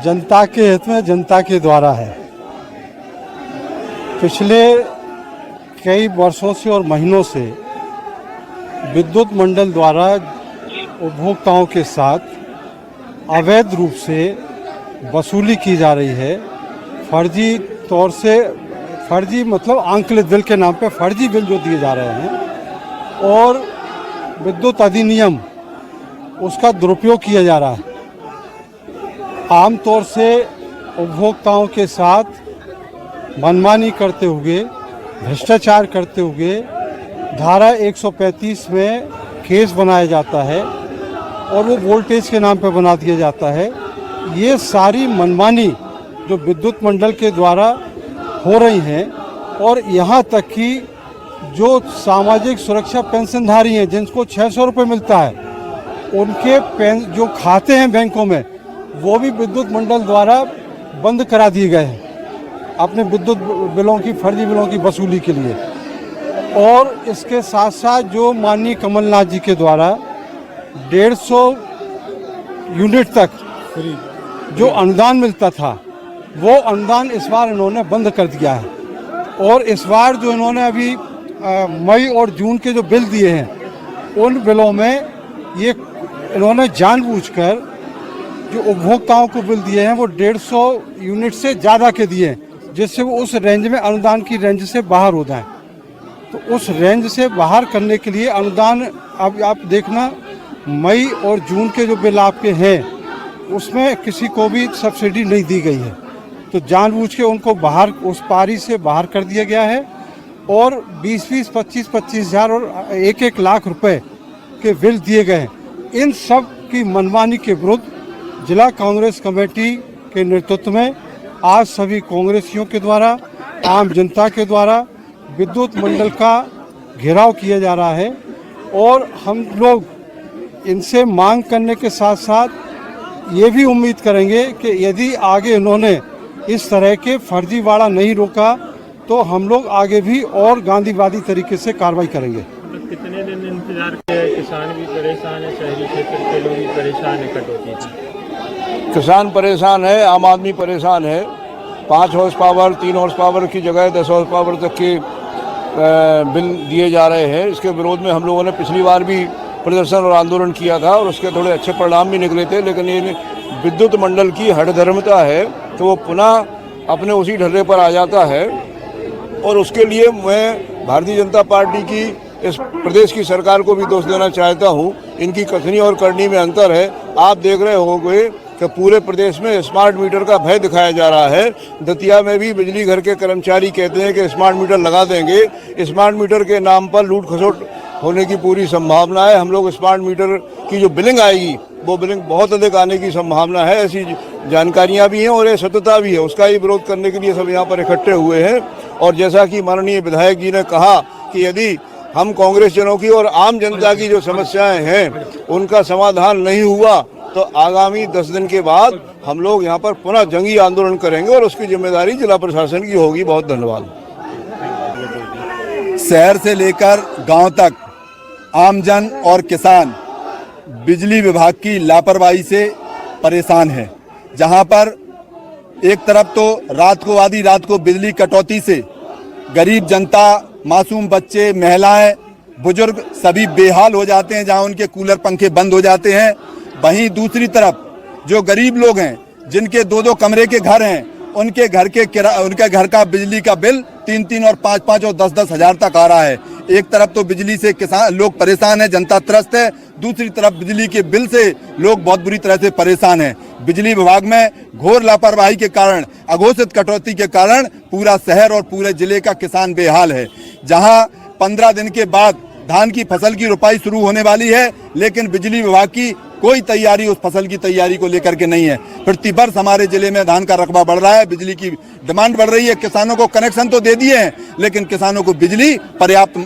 जनता के हित में, जनता के द्वारा है। पिछले कई वर्षों से और महीनों से विद्युत मंडल द्वारा उपभोक्ताओं के साथ अवैध रूप से वसूली की जा रही है। फर्जी तौर से, फर्जी मतलब आंकलित बिल के नाम पे फर्जी बिल जो दिए जा रहे हैं और विद्युत अधिनियम उसका दुरुपयोग किया जा रहा है। आमतौर से उपभोक्ताओं के साथ मनमानी करते हुए, भ्रष्टाचार करते हुए धारा 135 में केस बनाया जाता है और वो वोल्टेज के नाम पर बना दिया जाता है। ये सारी मनमानी जो विद्युत मंडल के द्वारा हो रही हैं और यहाँ तक कि जो सामाजिक सुरक्षा पेंशनधारी हैं जिनको 600 रुपये मिलता है, उनके जो खाते हैं बैंकों में वो भी विद्युत मंडल द्वारा बंद करा दिए गए हैं अपने विद्युत बिलों की, फर्जी बिलों की वसूली के लिए। और इसके साथ साथ जो माननीय कमलनाथ जी के द्वारा 150 यूनिट तक जो अनुदान मिलता था, वो अनुदान इस बार इन्होंने बंद कर दिया है। और इस बार जो इन्होंने अभी मई और जून के जो बिल दिए हैं, उन बिलों में ये इन्होंने जानबूझकर जो उपभोक्ताओं को बिल दिए हैं वो 150 यूनिट से ज़्यादा के दिए हैं, जिससे वो उस रेंज में, अनुदान की रेंज से बाहर हो जाएं। तो उस रेंज से बाहर करने के लिए अनुदान, अब आप देखना मई और जून के जो बिल आपके हैं उसमें किसी को भी सब्सिडी नहीं दी गई है। तो जानबूझ के उनको बाहर, उस पारी से बाहर कर दिया गया है और 20-20, 25-25 हज़ार और 1-1 लाख रुपए के बिल दिए गए हैं। इन सब की मनमानी के विरुद्ध जिला कांग्रेस कमेटी के नेतृत्व में आज सभी कांग्रेसियों के द्वारा, आम जनता के द्वारा विद्युत मंडल का घेराव किया जा रहा है। और हम लोग इनसे मांग करने के साथ साथ ये भी उम्मीद करेंगे कि यदि आगे इन्होंने इस तरह के फर्जीवाड़ा नहीं रोका तो हम लोग आगे भी और गांधीवादी तरीके से कार्रवाई करेंगे। कितने दिन इंतजार किया? किसान भी परेशान है, शहरी क्षेत्र के लोग भी परेशान है कटौती से। किसान परेशान है, आम आदमी परेशान है। 5 हॉर्स पावर, 3 हॉर्स पावर की जगह 10 हॉर्स पावर तक के बिल दिए जा रहे हैं। इसके विरोध में हम लोगों ने पिछली बार भी प्रदर्शन और आंदोलन किया था और उसके थोड़े अच्छे परिणाम भी निकले थे। लेकिन ये विद्युत मंडल की हठधर्मिता है तो वो पुनः अपने उसी ढर्रे पर आ जाता है। और उसके लिए मैं भारतीय जनता पार्टी की इस प्रदेश की सरकार को भी दोष देना चाहता हूँ। इनकी कथनी और करनी में अंतर है। आप देख रहे होंगे कि पूरे प्रदेश में स्मार्ट मीटर का भय दिखाया जा रहा है। दतिया में भी बिजली घर के कर्मचारी कहते हैं कि स्मार्ट मीटर लगा देंगे। स्मार्ट मीटर के नाम पर लूट खसोट होने की पूरी संभावना है। हम लोग स्मार्ट मीटर की जो बिलिंग आएगी वो बिलिंग बहुत अधिक आने की संभावना है, ऐसी जानकारियां भी हैं और ये सत्यता भी है। उसका ही विरोध करने के लिए सब यहाँ पर इकट्ठे हुए हैं। और जैसा कि माननीय विधायक जी ने कहा कि यदि हम कांग्रेस जनों की और आम जनता की जो समस्याएं हैं उनका समाधान नहीं हुआ तो आगामी 10 दिन के बाद हम लोग यहाँ पर पुनः जंगी आंदोलन करेंगे और उसकी जिम्मेदारी जिला प्रशासन की होगी। बहुत धन्यवाद। शहर से लेकर गांव तक आमजन और किसान बिजली विभाग की लापरवाही से परेशान है। जहां पर एक तरफ तो रात को, आधी रात को बिजली कटौती से गरीब जनता, मासूम बच्चे, महिलाएं, बुजुर्ग सभी बेहाल हो जाते हैं, जहां उनके कूलर पंखे बंद हो जाते हैं। वहीं दूसरी तरफ जो गरीब लोग हैं, जिनके 2-2 कमरे के घर हैं, उनके घर का बिजली का बिल 3-3 और 5-5 और 10-10 हज़ार तक आ रहा है। एक तरफ तो बिजली से किसान लोग परेशान है, जनता त्रस्त है, दूसरी तरफ बिजली के बिल से लोग बहुत बुरी तरह से परेशान हैं। बिजली विभाग में घोर लापरवाही के कारण, अघोषित कटौती के कारण पूरा शहर और पूरे जिले का किसान बेहाल है। जहां 15 दिन के बाद धान की फसल की रुपाई शुरू होने वाली है, लेकिन बिजली विभाग की कोई तैयारी उस फसल की तैयारी को लेकर के नहीं है। प्रतिवर्ष हमारे जिले में धान का रकबा बढ़ रहा है, बिजली की डिमांड बढ़ रही है। किसानों को कनेक्शन तो दे दिए हैं, लेकिन किसानों को बिजली पर्याप्त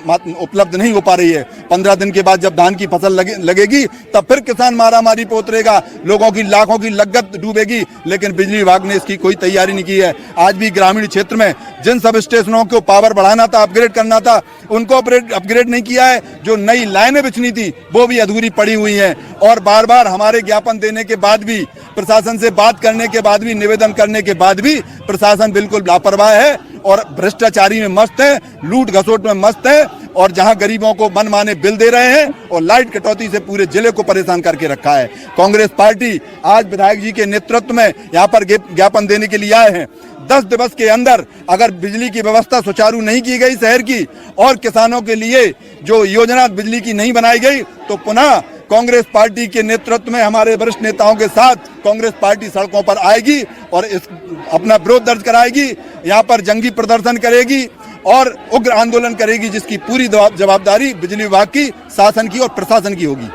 उपलब्ध नहीं हो पा रही है। 15 दिन के बाद जब धान की फसल लगेगी तब फिर किसान मारामारी पे उतरेगा, लोगों की लाखों की लागत डूबेगी, लेकिन बिजली विभाग ने इसकी कोई तैयारी नहीं की है। आज भी ग्रामीण क्षेत्र में जिन सब स्टेशनों को पावर बढ़ाना था, अपग्रेड करना था, उनको अपग्रेड नहीं किया है। जो नई लाइनें बिछनी थी वो भी अधूरी मजबूरी पड़ी हुई है और बार बार हमारे ज्ञापन देने के बाद भी, प्रशासन से बात करने के बाद भी, निवेदन करने के बाद भी प्रशासन बिल्कुल लापरवाह है और भ्रष्टाचारी में मस्त है, लूट घसोट में मस्त है और जहां गरीबों को मनमाने बिल दे रहे हैं और लाइट कटौती से पूरे जिले को परेशान करके रखा है। कांग्रेस पार्टी आज विधायक जी के नेतृत्व में यहां पर ज्ञापन देने के लिए आए हैं। 10 दिवस के अंदर अगर बिजली की व्यवस्था सुचारू नहीं की गई शहर की और किसानों के लिए जो योजना बिजली की नहीं बनाई गई तो पुनः कांग्रेस पार्टी के नेतृत्व में हमारे वरिष्ठ नेताओं के साथ कांग्रेस पार्टी सड़कों पर आएगी और अपना विरोध दर्ज कराएगी, यहाँ पर जंगी प्रदर्शन करेगी और उग्र आंदोलन करेगी, जिसकी पूरी जवाबदारी बिजली विभाग की, शासन की और प्रशासन की होगी।